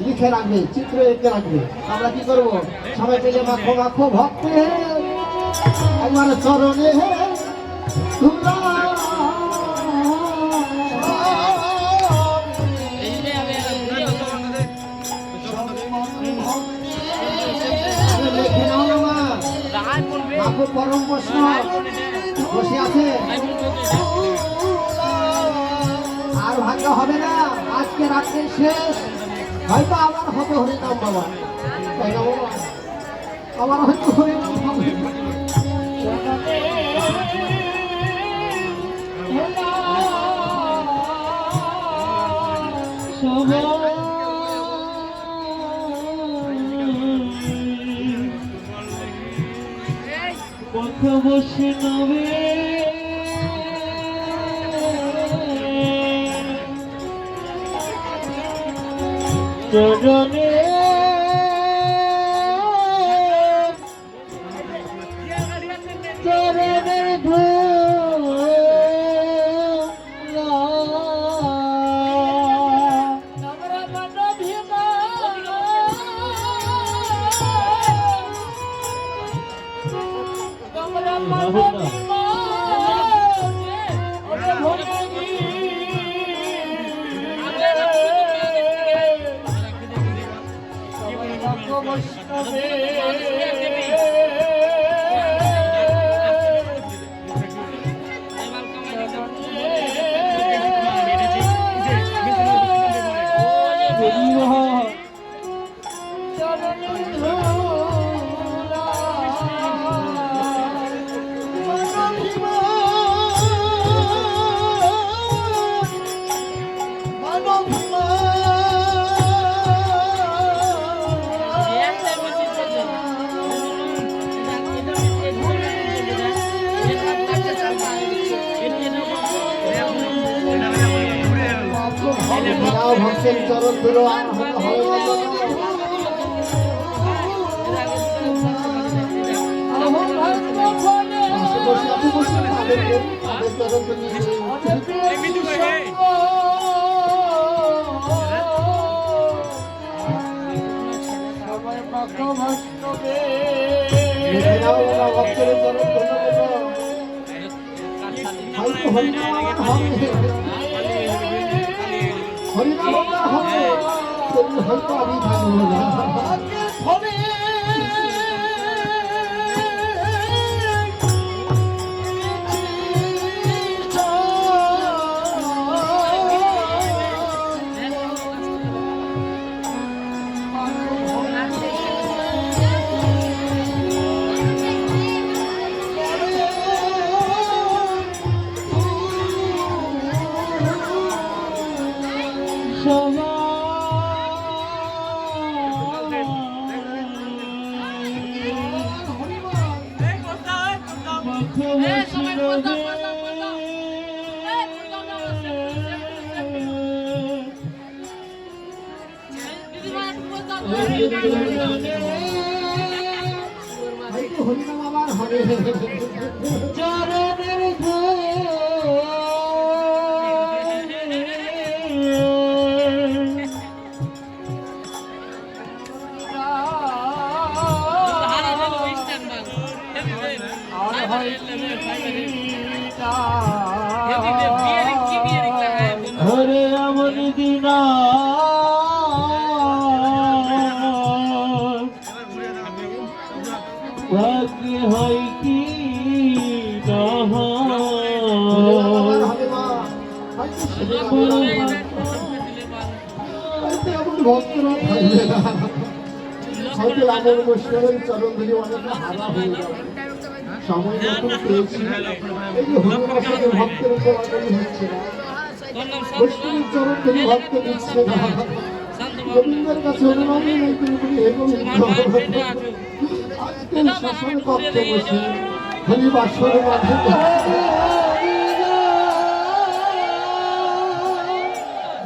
লিখে রাখবে, চিত্র এঁকে রাখবে। আমরা কি করবো? সবাই মিলে মাখো মাখো ভক্তে একবার চরণে ধুলা পরম প্রশ্ন বসে আছে, আর ভাগ্য হবে না, আজকে রাত্রে শেষ, হয়তো আবার হবে হরিনাম বাবা, তাই না বাবা? আবার হয়তো হরিনাম হবে। কথা বসে নবে চরণে চরণের ভক্তের চরণ ধরো আর ভক্তের চরণ হরিনাম হবে, হয়তো আমি থাকবো না। হরিনাম আবার হবে চরণের হরে আমন দিনা ভাগ্য হয় কি ভক্তরা থাকবে না, হয়তো রামের বৈষ্ণবের চরণ ধরে অনেকটা হারা হয়ে যাবে। সময় যখন পেয়েছি, এই যে হরিবাসনের ভক্তের উপর আদানি হচ্ছে না, বৈষ্ণবের চরণ ধরে ভক্ত দিচ্ছে না, গোবিন্দের কাছে অনুরোধ নেই তুমি হে গোবিন্দ, আজকে শাসন করতে বসে হরিবাসর মাঝে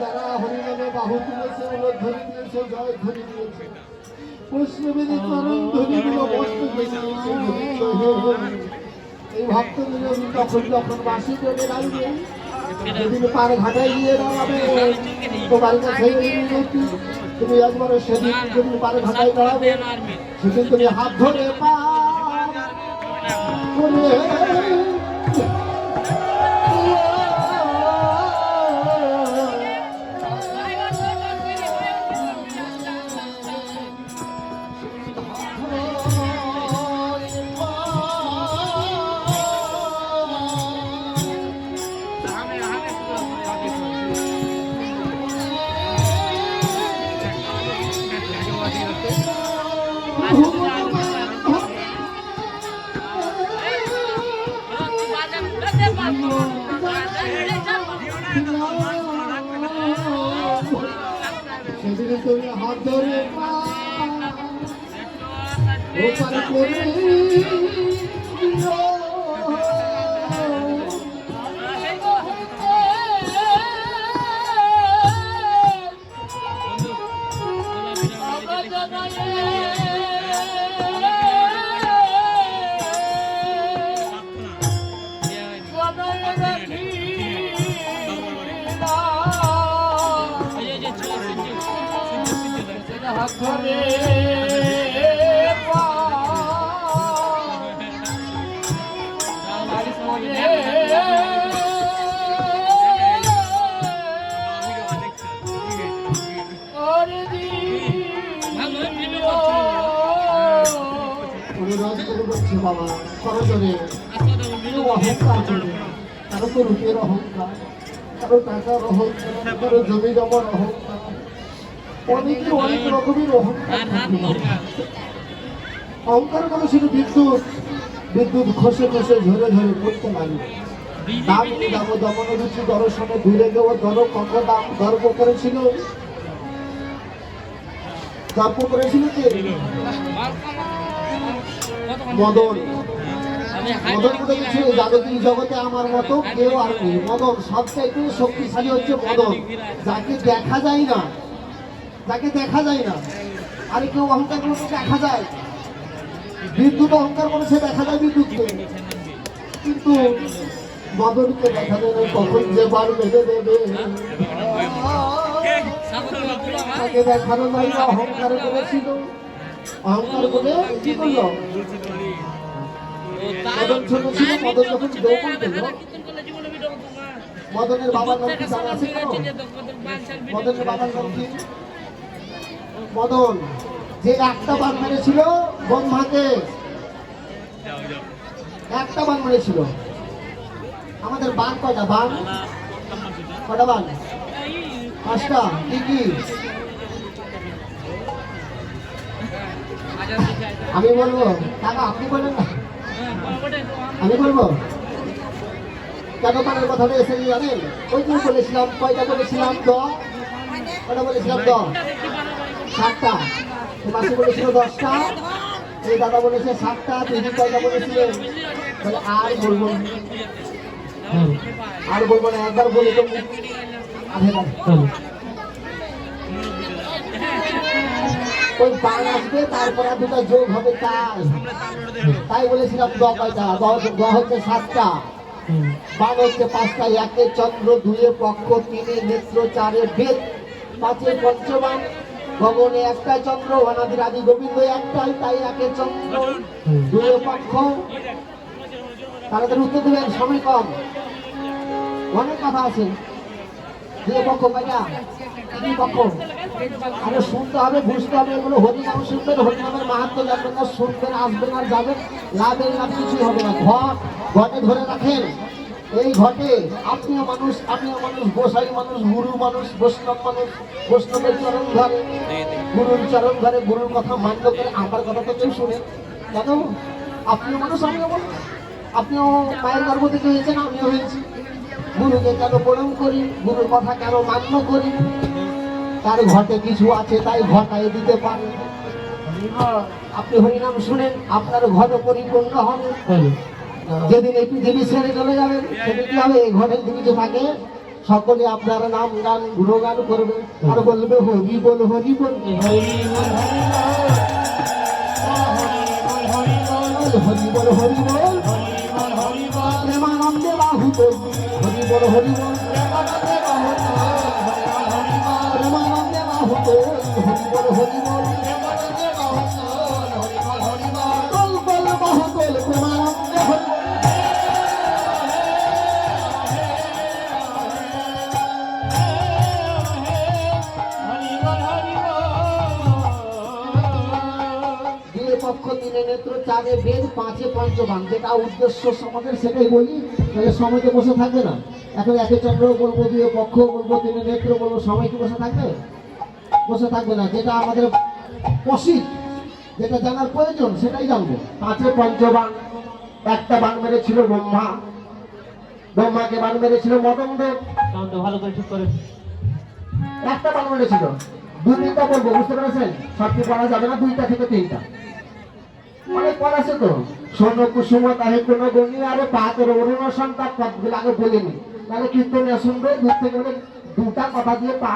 যারা হরিনামে বাহু তুলেছে, ধরে দিয়েছে, জয় ধরে দিয়েছে, বৈষ্ণবের চরণ ধরে দিল, এই ভক্তদের যখন যখন বাসি করে রাখবে যেদিন পার ঘাটায় গিয়ে দাঁড়াবে তোমার কাছে তুমি একবার সেদিন যেদিন পার ঘাটায় দাঁড়াবে সেদিন তুমি হাত ধরে পা করে সেদিন তুমি হাত ধরে ওপার করে অনুরোধ করে বলছি বাবা করজনে অহংকার করবে কারো তো রূপের অহংকার কারো টাকার অহংকার কারো জমি জমার অহংকার অনেকে অনেক রকমের অহংকার অহংকার করে শুধু বিদ্যুৎ খসে খসে ঝরে ঝরে পড়তে লাগবে দাম দাম দমন রুচি দর্শনে ঘুরে গেল দর কত দাম গর্ব করেছিল কে মদন মদন বলেছে জাগতিক জগতে আমার মতো কেউ আর নেই মদন সবচাইতে শক্তিশালী হচ্ছে মদন যাকে দেখা যায় না আরে কেউ অহংকার করে দেখা যায় বিদ্যুৎ অহংকার করেছে দেখা যায় বিদ্যুৎকে কিন্তু মদনকে দেখা যায় না কখন যে বার বেঁধে দেবে তাকে দেখানো নাই অহংকার করেছিল অহংকার করে কি করলো মদন ছোট ছিল মদন যখন দৌড় দিল মদনের বাবার নাম কি জানা আছে মদনের বাবার নাম কি মদন যে একটা বান মেরেছিল ব্রহ্মাকে একটা বান মেরেছিল আমাদের বান কয়টা বান কয়টা বান পাঁচটা কি কি আমি বলবো টাকা আপনি বলেন না আমি বলবো কেন বানের কথাটা এসে জানেন ওই দিন বলেছিলাম কয়টা বলেছিলাম কয়টা বলেছিলাম 7টা মাসি বলেছিল 10টা এই দাদা বলেছে 7টা তিনি কয়টা বলেছিলেন বলে আর বলবো না একবার বলে তো ওই বান আসবে তারপর দুটো যোগ হবে তাই বলেছিলাম কয়টা হচ্ছে 7টা বান হচ্ছে 5টা 1 চন্দ্র 2 পক্ষ 3 নেত্র 4 বেদ 5 পঞ্চবান ভগবানে একটা চন্দ্র অনাদির আদি গোবিন্দ একটাই তাই 1 চন্দ্র 2 পক্ষ তাদের উত্তর দেবেন সময় কম অনেক কথা আছে 2 পক্ষ কয়টা 2 পক্ষ আরে শুনতে হবে বুঝতে হবে এগুলো হরিনাম শুনবেন হরিনামের মাহাত্ম জানবেন না শুনবেন আসবেন আর যাবেন লাভের লাভ কিছুই হবে না ঘটে ধরে রাখেন এই ঘটে আপনিও মানুষ গোসাই মানুষ গুরু মানুষ বৈষ্ণবের চরণ ধরে গুরুর চরণ ধরে গুরুর কথা মান্য করে আমার কথা তো কেউ শুনে কেন আপনিও মানুষ আমিও মানুষ আপনিও মায়ের গর্ভ থেকে হয়েছেন আমিও হয়েছি গুরুকে কেন প্রণাম করি গুরুর কথা কেন মান্য করি তার ঘটে কিছু আছে তাই ঘটায় দিতে পারে আপনি হরিনাম শুনেন আপনার ঘট পরিপূর্ণ হবে যেদিন এই পৃথিবী ছেড়ে চলে যাবেন সেদিন কি হবে এই ঘটের কিছু থাকে সকলে আপনারা নাম গান গুণগান করবে আর বলবে হরি বল হরি বল হরি বল প্রেমানন্দে বাহুত হরি বল হরি বল প্রেমানন্দে বাহুতল হরি বল হরি বল প্রেমানন্দে বাহুতল বল বাহুতল প্রেমানন্দে হরি বল। পক্ষ তিনে নেত্র চাঁদে বেদ পাঁচে পঞ্চবান যেটা উদ্দেশ্য সমাজের সেটাই বলি, তাহলে সময়কে বসে থাকবে না। এখন একে চন্দ্র বলবো, দুয়ে পক্ষ বলবো, তিনে নেত্র বলবো, সময় কি বসে থাকবে? বসে থাকবে না। যেটা আমাদের প্রসিদ্ধ, যেটা জানার প্রয়োজন সেটাই জানবো। পাঁচে পঞ্চবান, একটা বান মেরেছিল ব্রহ্মা, ব্রহ্মাকে বান মেরেছিল মদনদেব, ভালো করে ঠিক করে একটা বান মেরেছিল। দুইটা বলবো, বুঝতে পেরেছেন? সবটি পড়া যাবে না, দুইটা থেকে তিনটা অনেক পদ আছে তো। সোন কুসুম তাহে কোন গণি আরে পাতের অরুণ সন্তান পদগুলো আগে বলিনি, তাহলে কীর্তনে শুনবে দূর থেকে দুটা কথা দিয়ে পা।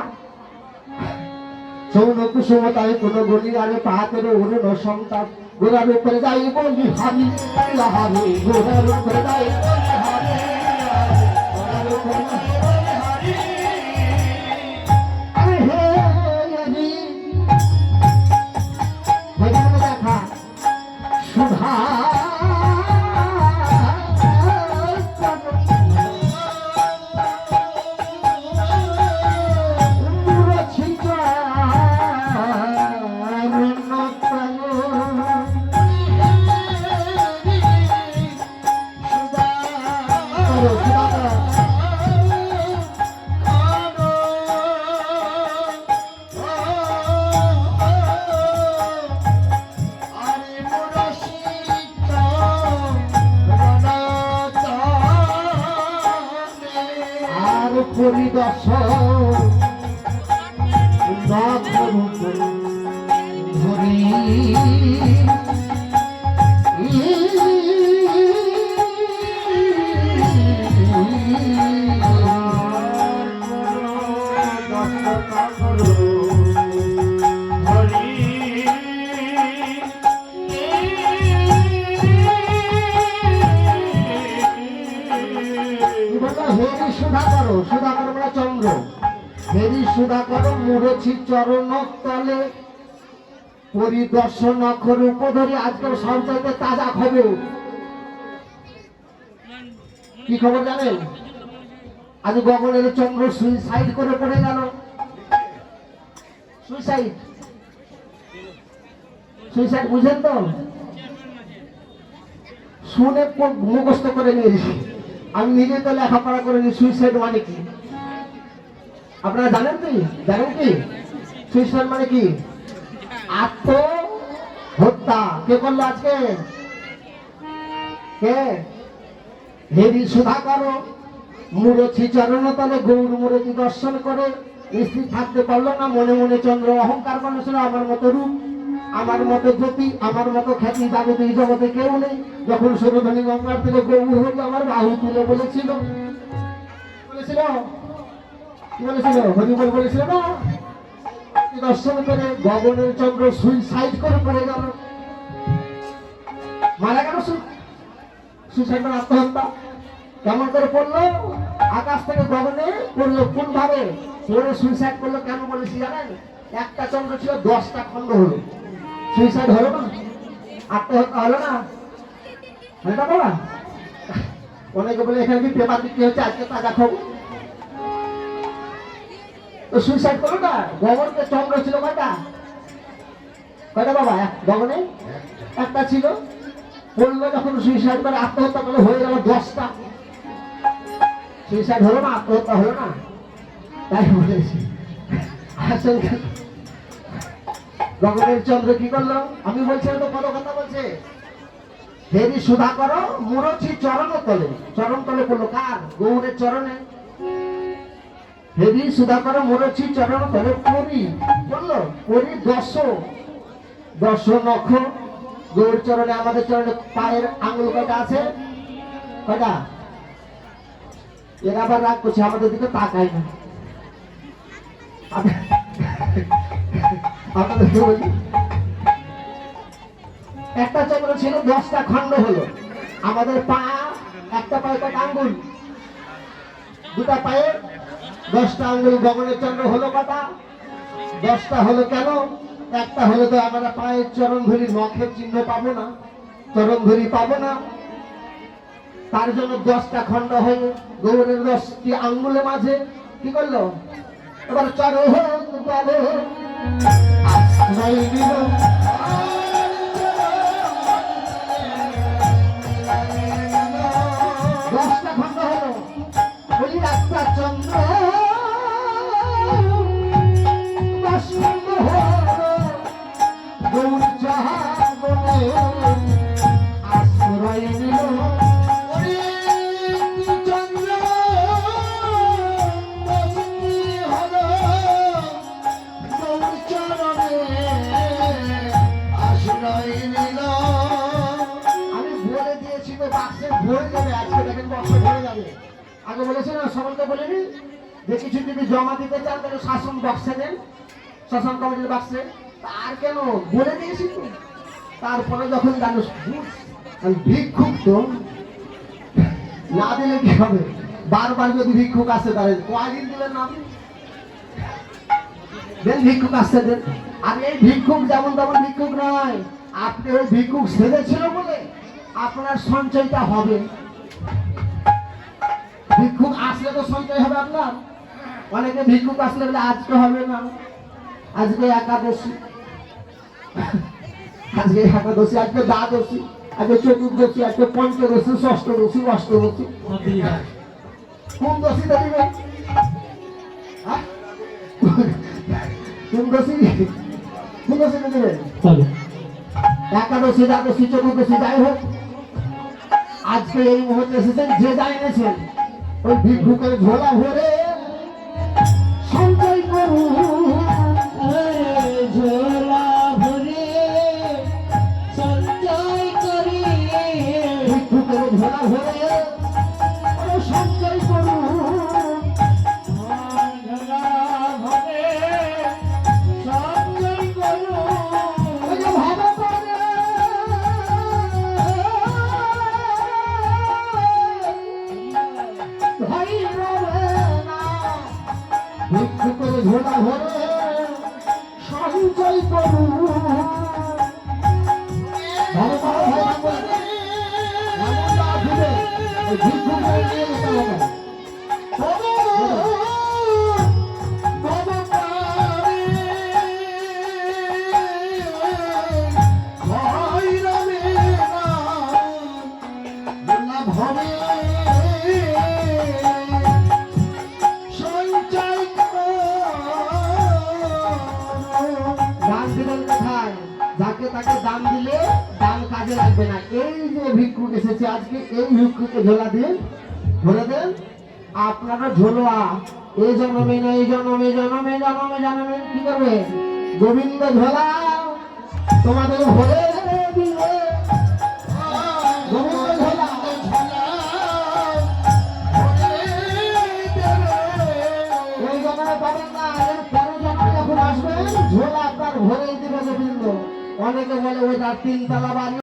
সোন কুসুম তাহে কোন গণি আরে পাতের অরুণ সন্তান গোড়ার উপরে যাই বলি হারি হারি, গোড়ার উপরে যাই বলি হারি গোড়ার উপরে দেখা সুধা পরিদর্শন ধরি সুধাকর, সুধাকর বলা চন্দ্র, হেরি সুধাকর মুরছি চরণ তলে পরিদর্শন অক্ষর উপধরি। আজকাল সঞ্চয়তে তাজা খবর। কি খবর জানেন? আজ গগনের চন্দ্র সুইসাইড করে পড়ে গেল। সুইসাইড, সুইসাইড বুঝেন তো? শুনে মুখস্থ করে নিয়েছি, আমি নিজে তো লেখাপড়া করিনি। সুইসাইড মানে কি আপনারা জানেন কি? জানেন কি সুইসাইড মানে কি? আত্মহত্যা। কে করলো আজকে? কে? হেরি সুধাকর মুরছি চরণ তলে গৌর মুরতি দর্শন করে স্ত্রী থাকতে পারলো না, মনে মনে চন্দ্র অহংকার করেছিল আমার মতো রূপ, আমার মতো জ্যোতি, আমার মতো খ্যাতি জগতে এই জগতে কেউ নেই। যখন সুরধনী গঙ্গার থেকে গৌর হয়ে আমার বাহু তুলে বলেছিল, বলেছিল কি বলেছিল? হরিবল বলেছিল না? দর্শন করে গগনের চন্দ্র সুইসাইড করে পড়ে গেল, মারা গেল। সুইসাইড মানে আত্মহত্যা। কেমন করে পড়লো? আকাশ থেকে গগনে পড়লো। কোন ভাবে পড়ে সুইসাইড করলো? কেন বলেছি জানেন? একটা চন্দ্র ছিল, 10টা খন্ড হলো। সুইসাইড হলো না? আত্মহত্যা হলো না? এটা বলা অনেকে বলে এখানে কি পেপার বিক্রি হচ্ছে, আজকে টাকা খাবো। তো সুইসাইড করলো না। গগনকে চন্দ্র ছিল কয়টা? কয়টা বাবা? গগনে একটা ছিল। পড়লো যখন সুইসাইড করে আত্মহত্যা করলো, হয়ে গেল 10টা। সুইসাইড হলো না? আত্মহত্যা হলো না? তাই বলেছি। আসল গগনের চন্দ্র কি করলো? আমি বলছি তো বড় কথা বলছে। হেরি সুধাকর মুরছি চরণ তলে, চরণ তলে পড়লো কার? গৌরের চরণে। হেরি সুধাকর মুরছি চরণ তলে পরি বললো, পরি 10 নখ গৌর চরণে। আমাদের চরণে পায়ের আঙুল কয়টা আছে? কয়টা? এরা আবার রাগ করছে, আমাদের দিকে তাকায় না। আপনাদেরকে বলি, একটা চন্দ্র ছিল, 10টা খণ্ড হলো। আমাদের পা, একটা পায়ে কয়টা আঙ্গুল? দুটা পায়ে 10টা আঙ্গুল গগনের চন্দ্র হলো কটা? 10টা হলো কেন? একটা হলো তো আমরা পায়ের চরণ ধরি নখের চিহ্ন পাবো না, চরণ ধরি পাবো না, তার জন্য 10টা খণ্ড হয়ে গৌরের 10টি আঙ্গুলের মাঝে কি করলো? এবার চরণ বলে আশ্রয় নিল, 10টা খণ্ড হলো। বলি একটা চন্দ্র 10 খণ্ড হলো, গৌর যাহার বলে আশ্রয় নিল। আগে বলেছেন সকলকে বলিনি যে কিছু যদি জমা দিতে চান তাহলে শাসন বক্সে দেন, শাসন কমিটির বাক্সে। আর কেন বলে দিয়েছি তো। তারপরে যখন জানো ভিক্ষুক তো না দিলে কি হবে? বারবার যদি ভিক্ষুক আসে তাহলে কয়দিন দিলেন না আপনি? দেন ভিক্ষুক আসতে দেন। আর এই ভিক্ষুক যেমন তেমন ভিক্ষুক নয়, আপনি ওই ভিক্ষুক সেজেছিল বলে আপনার সঞ্চয়টা হবে। ভিক্ষুক আসলে তো সঞ্চয় হবে আপনার। অনেকে ভিক্ষুক আসলে বলে আজকে হবে না, আজকে একাদশী, আজকে একাদশী, আজকে দ্বাদশী, আজকে চতুর্দশী, আজকে পঞ্চদশী, ষষ্ঠদশী, অষ্টদশী। কোন দশীটা দিবেন? কোন দশী, কোন দশীটা দিবেন? একাদশী, দ্বাদশী, চতুর্দশী যাই হোক, আজকে এই মুহূর্তে এসেছেন, যে যা এনেছেন ওই ভিক্ষুকের ঝোলা ভরে সঞ্চয় করুন, ঝোলা ভরে সঞ্চয় করি, ভিক্ষুকের ঝোলা ভরে সঞ্চয় করুন, ঝোলা ভরে সঞ্চয় করুন। ভিক্ষুকের ঝোলা ভরে সঞ্চয় করুন। যাকে তাকে দান দিলে দান কাজে লাগবে না। এই যে ভিক্ষুক এসেছে আজকে, এই ভিক্ষুকে ঝোলা দিয়ে ভরে দেন। আপনারা ঝোলা এই জন্মে না, এই জন্মে জন্মে জন্মে জন্মে কি করবে? গোবিন্দ ঝোলা তোমাদের ভরে দিবে। গোবিন্দ ঝোলা এই জন্মে পাবেন না, এর পরের জন্মে যখন আসবেন ঝোলা আপনার ভরে দিবে গোবিন্দ। অনেকে বলে ওইটা 3 তলা বাড়ি।